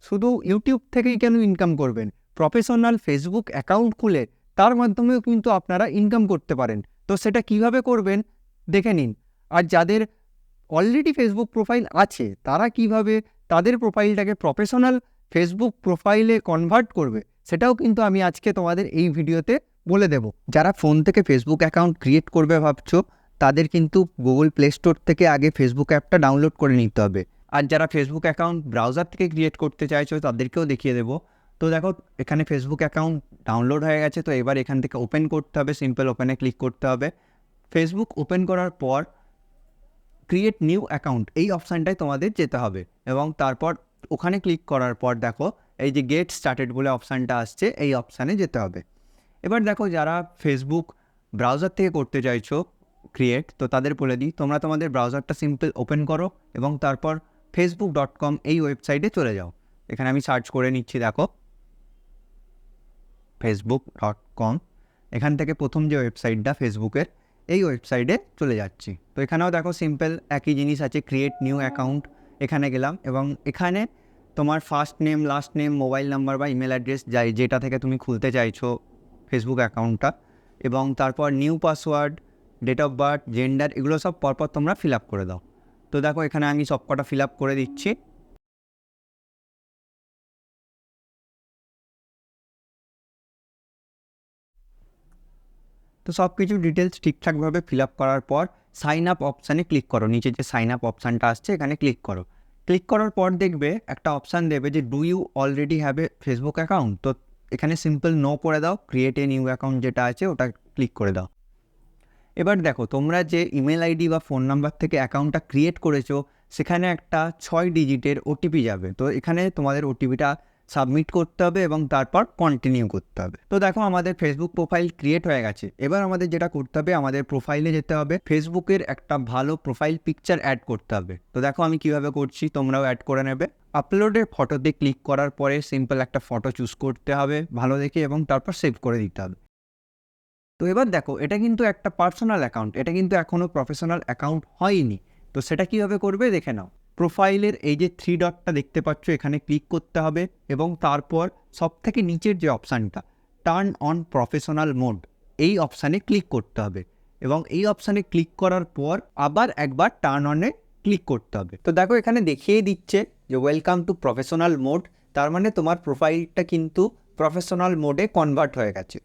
শুধু ইউটিউব থেকেই কেন ইনকাম করবেন? প্রফেশনাল ফেসবুক অ্যাকাউন্ট খুলে তার মাধ্যমেও কিন্তু আপনারা ইনকাম করতে পারেন। তো সেটা কিভাবে করবেন দেখে নিন। আর যাদের অলরেডি ফেসবুক প্রোফাইল আছে তারা কিভাবে তাদের প্রোফাইলটাকে প্রফেশনাল ফেসবুক প্রোফাইলে কনভার্ট করবে সেটাও কিন্তু আমি আজকে তোমাদের এই ভিডিওতে বলে দেব। যারা ফোন থেকে ফেসবুক অ্যাকাউন্ট ক্রিয়েট করবে ভাবছো তাদের কিন্তু গুগল প্লে স্টোর থেকে আগে ফেসবুক অ্যাপটা ডাউনলোড করে নিতে হবে। আর যারা ফেসবুক অ্যাকাউন্ট ব্রাউজার থেকে ক্রিয়েট করতে চাইছো তাদেরকেও দেখিয়ে দেবো। তো দেখো এখানে ফেসবুক অ্যাকাউন্ট ডাউনলোড হয়ে গেছে। তো এবার এখান থেকে ওপেন করতে হবে, সিম্পল ওপেনে ক্লিক করতে হবে। ফেসবুক ওপেন করার পর ক্রিয়েট নিউ অ্যাকাউন্ট এই অপশানটায় তোমাদের যেতে হবে এবং তারপর ওখানে ক্লিক করার পর দেখো এই যে গেট স্টার্টেড বলে অপশানটা আসছে, এই অপশানে যেতে হবে। এবার দেখো যারা ফেসবুক ব্রাউজার থেকে করতে চাইছো ক্রিয়েট, তো তাদের বলে দিই তোমরা তোমাদের ব্রাউজারটা সিম্পল ওপেন করো এবং তারপর facebook.com এই ওয়েবসাইটে চলে যাও। এখানে আমি সার্চ করে নিচ্ছি, দেখো facebook.com। এখান থেকে প্রথম যে ওয়েবসাইটটা ফেসবুকের এই ওয়েবসাইটে চলে যাচ্ছি। তো এখানেও দেখো সিম্পল একই জিনিস আছে, ক্রিয়েট নিউ অ্যাকাউন্ট। এখানে গেলাম এবং এখানে তোমার first name, last name, mobile number বা ইমেল অ্যাড্রেস যেটা থেকে তুমি খুলতে চাইছো ফেসবুক অ্যাকাউন্টটা, এবং তারপর new password, date of birth, gender, এগুলো সব পরপর তোমরা ফিল আপ করে দাও। তো দেখো এখানে আমি সব কটা ফিল আপ করে দিচ্ছি। তো সব কিছু ডিটেলস ঠিকঠাকভাবে ফিল আপ করার পর সাইন আপ অপশানে ক্লিক করো। নিচে যে সাইন আপ অপশানটা আসছে এখানে ক্লিক করো। ক্লিক করার পর দেখবে একটা অপশান দেবে যে do you already have a Facebook account. তো এখানে সিম্পল নো করে দাও, ক্রিয়েট এ নিউ অ্যাকাউন্ট যেটা আছে ওটা ক্লিক করে দাও। এবার দেখো তোমরা যে ইমেল আইডি বা ফোন নাম্বার থেকে অ্যাকাউন্টটা ক্রিয়েট করেছো সেখানে একটা 6 ডিজিটের ওটিপি যাবে। তো এখানে তোমাদের ওটিপিটা সাবমিট করতে হবে এবং তারপর কন্টিনিউ করতে হবে। তো দেখো আমাদের ফেসবুক প্রোফাইল ক্রিয়েট হয়ে গেছে। এবার আমাদের যেটা করতে হবে, আমাদের প্রোফাইলে যেতে হবে, ফেসবুকের একটা ভালো প্রোফাইল পিকচার অ্যাড করতে হবে। তো দেখো আমি কিভাবে করছি, তোমরাও অ্যাড করে নেবে। আপলোডের ফটোতে ক্লিক করার পরে সিম্পল একটা ফটো চুজ করতে হবে ভালো দেখে এবং তারপর সেভ করে দিতে হবে। তো এবার দেখো এটা কিন্তু একটা পার্সোনাল অ্যাকাউন্ট, এটা কিন্তু এখনও প্রফেশনাল অ্যাকাউন্ট হয়নি। তো সেটা কীভাবে করবে দেখে নাও। প্রোফাইলের এই যে 3 ডটটা দেখতে পাচ্ছ এখানে ক্লিক করতে হবে এবং তারপর সবথেকে নিচের যে অপশানটা টার্ন অন প্রফেশনাল মোড এই অপশানে ক্লিক করতে হবে এবং এই অপশানে ক্লিক করার পর আবার একবার টার্ন অনে ক্লিক করতে হবে। তো দেখো এখানে দেখিয়ে দিচ্ছে যে ওয়েলকাম টু প্রফেশনাল মোড, তার মানে তোমার প্রোফাইলটা কিন্তু প্রফেশনাল মোডে কনভার্ট হয়ে গেছে।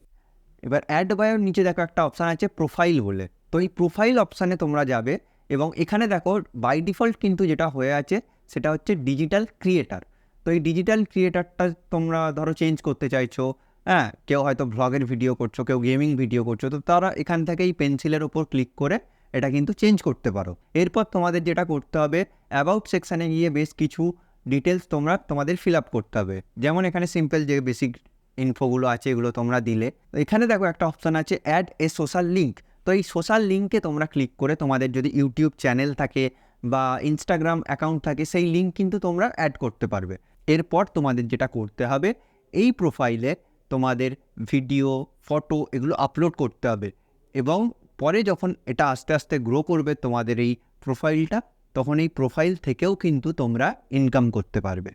এবার অ্যাড বায়োর নিচে দেখো একটা অপশান আছে প্রোফাইল বলে। তো এই প্রোফাইল অপশানে তোমরা যাবে এবং এখানে দেখো বাই ডিফল্ট কিন্তু যেটা হয়ে আছে সেটা হচ্ছে ডিজিটাল ক্রিয়েটার। তো এই ডিজিটাল ক্রিয়েটারটা তোমরা ধরো চেঞ্জ করতে চাইছো, হ্যাঁ, কেউ হয়তো ভ্লগের ভিডিও করছো, কেউ গেমিং ভিডিও করছো, তো তারা এখান থেকেই পেন্সিলের ওপর ক্লিক করে এটা কিন্তু চেঞ্জ করতে পারো। এরপর তোমাদের যেটা করতে হবে অ্যাবাউট সেকশানে গিয়ে বেশ কিছু ডিটেলস তোমাদের ফিল আপ করতে হবে। যেমন এখানে সিম্পল যে বেসিক ইনফোগুলো আছে এগুলো তোমরা দিলে। তো এখানে দেখো একটা অপশান আছে অ্যাড এ সোশ্যাল লিঙ্ক। তো এই সোশ্যাল লিঙ্কে তোমরা ক্লিক করে তোমাদের যদি ইউটিউব চ্যানেল থাকে বা ইনস্টাগ্রাম অ্যাকাউন্ট থাকে সেই লিঙ্ক কিন্তু তোমরা অ্যাড করতে পারবে। এরপর তোমাদের যেটা করতে হবে এই প্রোফাইলে তোমাদের ভিডিও, ফটো এগুলো আপলোড করতে হবে এবং পরে যখন এটা আস্তে আস্তে গ্রো করবে তোমাদের এই প্রোফাইলটা, তখন এই প্রোফাইল থেকেও কিন্তু তোমরা ইনকাম করতে পারবে।